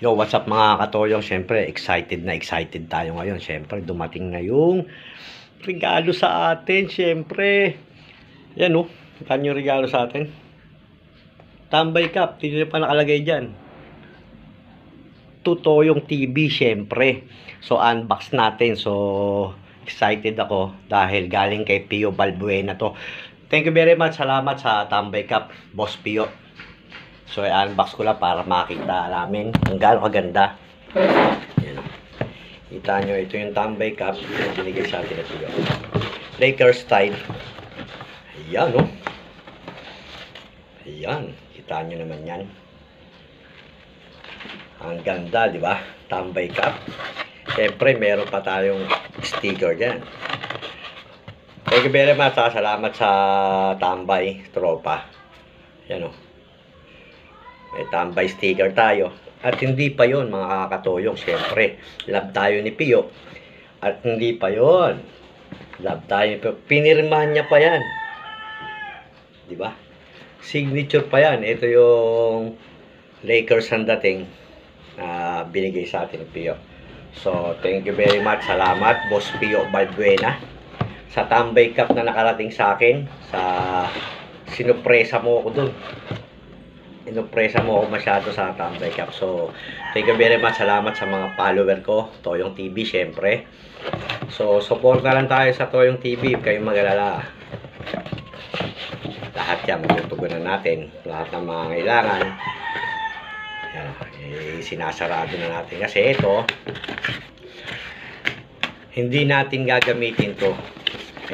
Yo, what's up mga katoyong? Siyempre, excited tayo ngayon. Siyempre, dumating na yung regalo sa atin. Siyempre, yan oh. Saan yung regalo sa atin? Tambay Cup. Hindi pa nakalagay dyan. Tutoyong TV, siyempre. So, unbox natin. So, excited ako dahil galing kay Pio Balbuena to. Thank you very much. Salamat sa Tambay Cup, Boss Pio. So, i-unbox ko lang para makita namin kung gaano kaganda. Yan. Kita nyo, ito yung Tambay Cup. Yung binigay sa atin ito yun. Lakers style. Ayan, oh. Ayan. Kita nyo naman yan. Ang ganda, di ba? Tambay Cup. Siyempre, meron pa tayong sticker dyan. Thank you very much. Salamat sa Tambay Tropa. Yan, oh. May tambay sticker tayo. At hindi pa yon mga kakatoyong. Siyempre, love tayo ni Pio. At hindi pa yon. Love tayo ni Pio. Pinirmahan niya pa yan. Diba? Signature pa yan. Ito yung Lakers ang dating binigay sa atin ni Pio. So, thank you very much. Salamat, Boss Pio Balbuena. Sa Tambay Cup na nakarating sa akin. Sa sinupresa mo ako dun. Inupresa mo ako masyado sa Tambay Cup. So, thank you very much. Salamat sa mga follower ko. Toyong TV, syempre. So, support na lang tayo sa Toyong TV. Kayong mag-alala. Lahat yan, matutugunan natin. Lahat ng mga kailangan. Yan, sinasarado na natin. Kasi ito, hindi natin gagamitin to.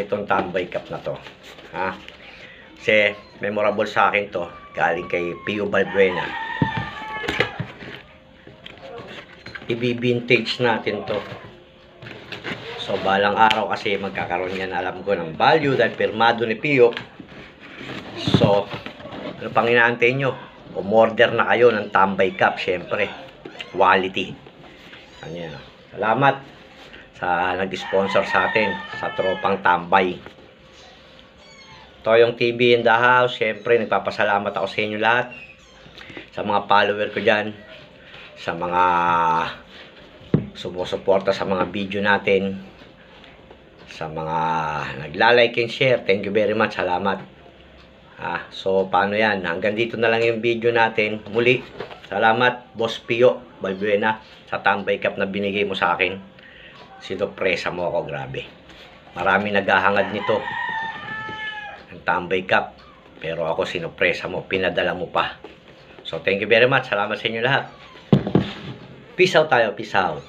Itong Tambay Cup na to. Ha? Kasi, memorable sa akin to. Galing kay Pio Balbuena. I-vintage natin to. So, balang araw kasi magkakaroon yan, alam ko, ng value dahil pirmado ni Pio. So, ano pang inaantay nyo? Umorder na kayo ng Tambay Cup, syempre. Quality. Ano yan? Salamat sa nag-sponsor sa atin, sa tropang Tambay. Toyong TV in the house. Siyempre, nagpapasalamat ako sa inyo lahat. Sa mga follower ko dyan. Sa mga sumusuporta sa mga video natin. Sa mga nagla-like and share. Thank you very much. Salamat. So, paano yan? Hanggang dito na lang yung video natin. Muli, salamat, Boss Pio Balbuena, sa Tambay Cup na binigay mo sa akin. Sinupresa mo ako, grabe. Marami naghahangad nito. Ang Tambay Cup. Pero ako sinupresa mo. Pinadala mo pa. So, thank you very much. Salamat sa inyo lahat. Peace out tayo. Peace out.